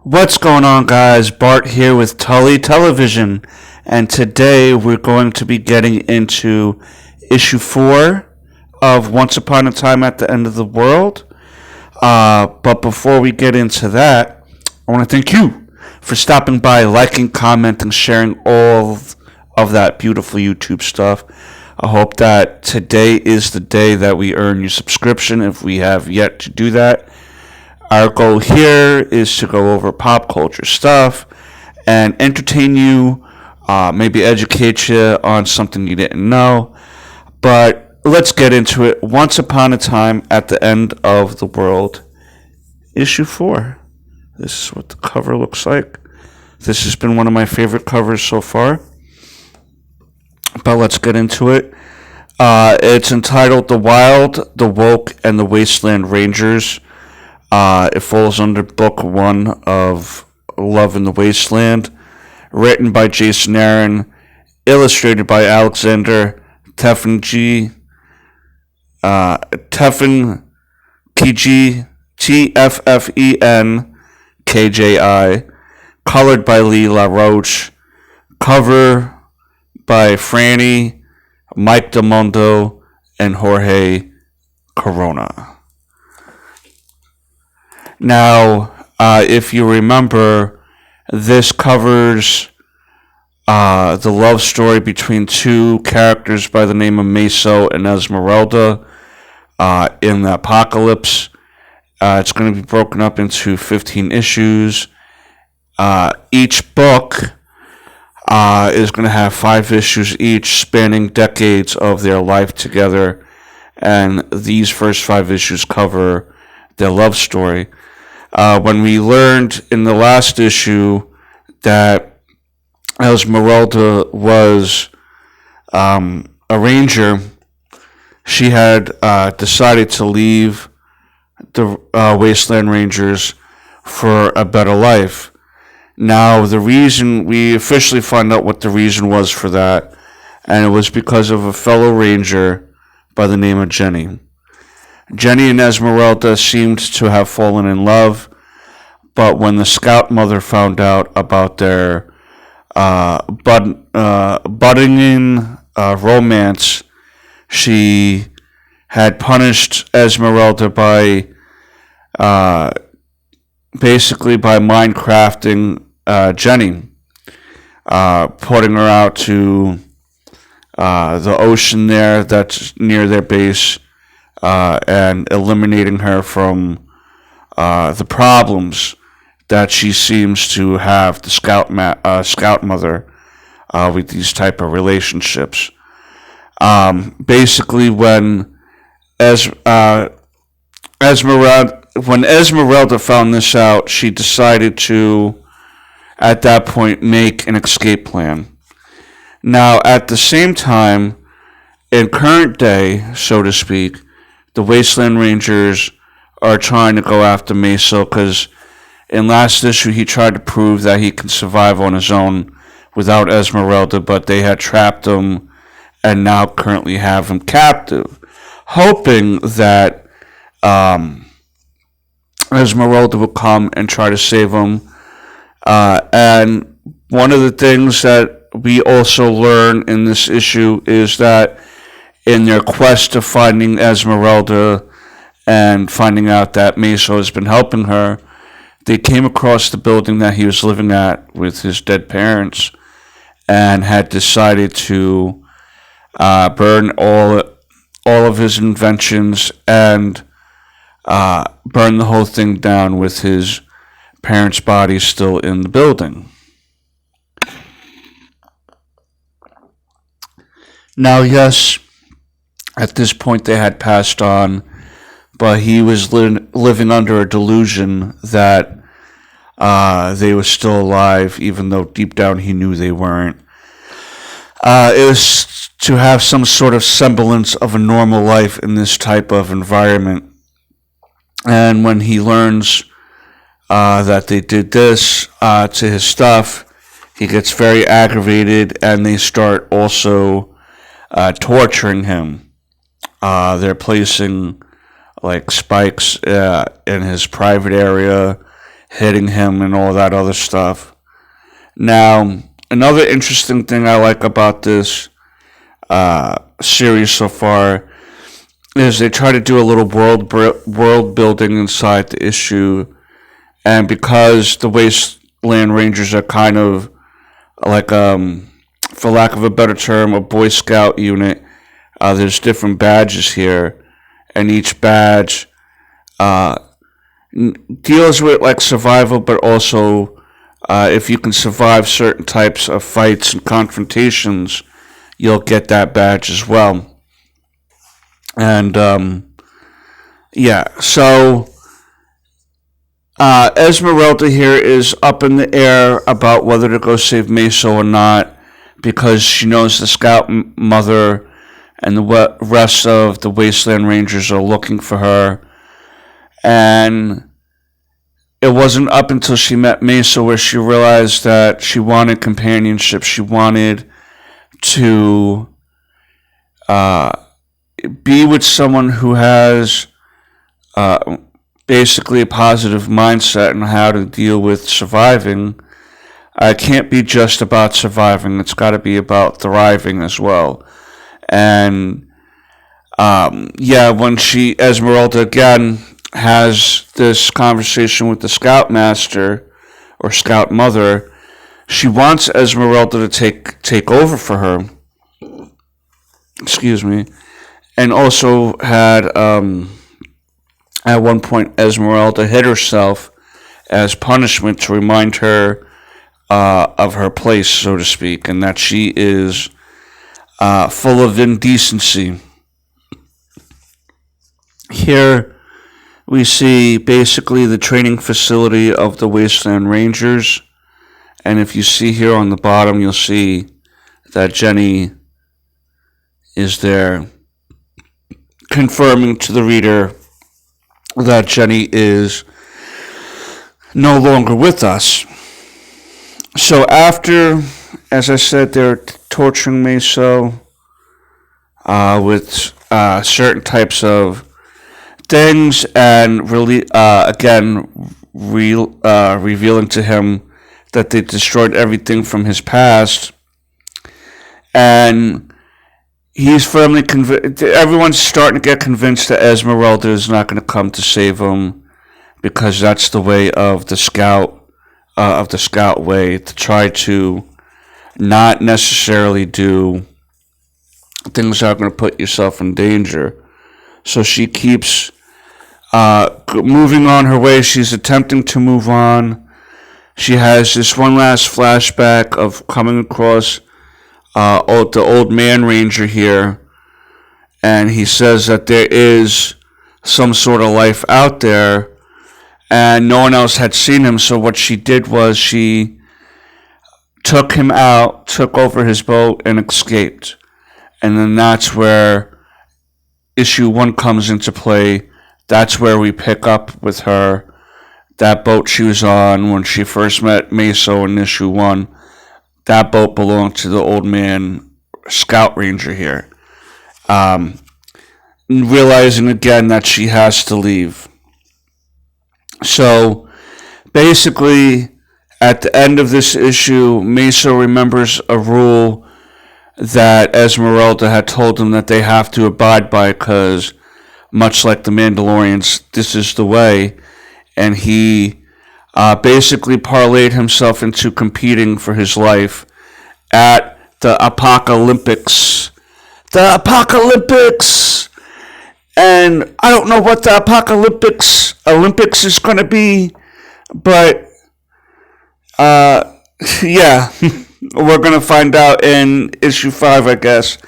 What's going on, guys? Bart here with Tully Television, and today we're going to be getting into issue 4 of Once Upon a Time at the End of the World. But before we get into that, I want to thank you for stopping by, liking, commenting, sharing all of that beautiful YouTube stuff. I hope that today is the day that we earn your subscription if we have yet to do that. Our goal here is to go over pop culture stuff and entertain you, maybe educate you on something you didn't know. But let's get into it. Once Upon a Time at the End of the World, issue 4. This is what the cover looks like. This has been one of my favorite covers so far. But let's get into it. It's entitled The Wild, the Woke, and the Wasteland Rangers. It falls under book 1 of Love in the Wasteland, written by Jason Aaron, illustrated by Alexander Tefenji, Tfenkji, colored by Lee LaRoche, cover by Franny, Mike DeMondo, and Jorge Corona. Now, if you remember, this covers the love story between two characters by the name of Maceo and Esmeralda in the apocalypse. It's going to be broken up into 15 issues. Each book is going to have 5 issues each, spanning decades of their life together, and these first 5 issues cover their love story. When we learned in the last issue that Esmeralda was a ranger, she had decided to leave the Wasteland Rangers for a better life. Now, the reason, we officially find out what the reason was for that, and it was because of a fellow ranger by the name of Jenny. Jenny and Esmeralda seemed to have fallen in love, but when the scout mother found out about their budding romance, she had punished Esmeralda by basically by Minecrafting Jenny, putting her out to the ocean there that's near their base, and eliminating her from the problems that she seems to have, the scout mother, with these type of relationships. Basically, when Esmeralda found this out, she decided to, at that point, make an escape plan. Now, at the same time, in current day, so to speak, the Wasteland Rangers are trying to go after Maceo because in last issue he tried to prove that he can survive on his own without Esmeralda, but they had trapped him and now currently have him captive, hoping that Esmeralda will come and try to save him. And one of the things that we also learn in this issue is that in their quest of finding Esmeralda and finding out that Maceo has been helping her, they came across the building that he was living at with his dead parents and had decided to burn all of his inventions and burn the whole thing down with his parents' bodies still in the building. Now, yes, at this point they had passed on, but he was living under a delusion that they were still alive, even though deep down he knew they weren't. It was to have some sort of semblance of a normal life in this type of environment. And when he learns that they did this to his stuff, he gets very aggravated, and they start also torturing him. They're placing like spikes in his private area, hitting him and all that other stuff. Now, another interesting thing I like about this series so far is they try to do a little world building inside the issue, and because the Wasteland Rangers are kind of like, for lack of a better term, a Boy Scout unit, there's different badges here, and each badge deals with like survival, but also if you can survive certain types of fights and confrontations, you'll get that badge as well. And so Esmeralda here is up in the air about whether to go save Maceo or not, because she knows the Scout Mother and the rest of the Wasteland Rangers are looking for her. And it wasn't up until she met Maceo where she realized that she wanted companionship. She wanted to be with someone who has basically a positive mindset on how to deal with surviving. It can't be just about surviving. It's got to be about thriving as well. And when Esmeralda again has this conversation with the Scoutmaster or Scout Mother, she wants Esmeralda to take over for her. Excuse me. And also had at one point Esmeralda hit herself as punishment to remind her of her place, so to speak, and that she is full of indecency. Here we see basically the training facility of the Wasteland Rangers, and if you see here on the bottom, you'll see that Jenny is there, confirming to the reader that Jenny is no longer with us. So after, as I said, they're torturing Maceo with certain types of things, and really, revealing to him that they destroyed everything from his past, and he's firmly convinced. Everyone's starting to get convinced that Esmeralda is not going to come to save him, because that's the way of the Scout way, to try to not necessarily do things that are going to put yourself in danger. So she keeps moving on her way. She's attempting to move on. She has this one last flashback of coming across the old man ranger here, and he says that there is some sort of life out there, and no one else had seen him. So what she did was she took him out, took over his boat, and escaped. And then that's where issue 1 comes into play. That's where we pick up with her. That boat she was on when she first met Maceo in issue 1, that boat belonged to the old man Scout Ranger here. Realizing again that she has to leave. So basically, at the end of this issue, Maceo remembers a rule that Esmeralda had told him that they have to abide by, because much like the Mandalorians, this is the way. And he basically parlayed himself into competing for his life at the Apocalyptics. The Apocalyptics! And I don't know what the Olympics is going to be, but we're going to find out in issue 5, I guess.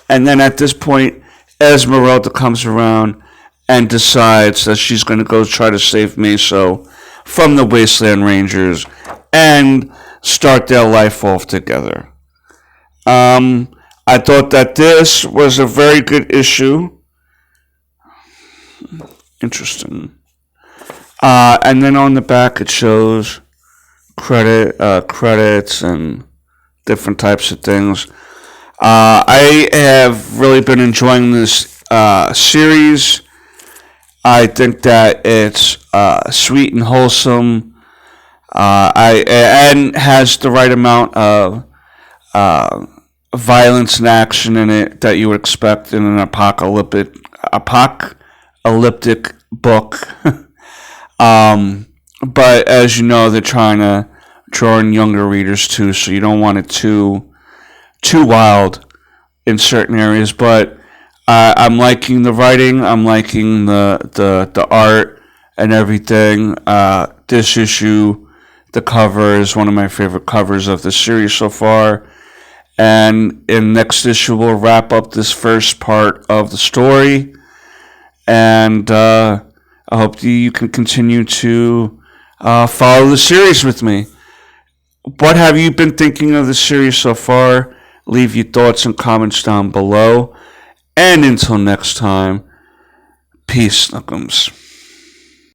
And then at this point, Esmeralda comes around and decides that she's going to go try to save Maceo from the Wasteland Rangers and start their life off together. I thought that this was a very good issue. Interesting. And then on the back it shows credits and different types of things. I have really been enjoying this series. I think that it's sweet and wholesome. And has the right amount of uh, violence and action in it that you would expect in an apocalyptic book. But as you know, they're trying to draw in younger readers too, so you don't want it too wild in certain areas. But I'm liking the writing. I'm liking the art and everything. This issue, the cover is one of my favorite covers of the series so far. And in next issue, we'll wrap up this first part of the story. And I hope you can continue to follow the series with me. What have you been thinking of the series so far? Leave your thoughts and comments down below. And until next time, peace, Snookums.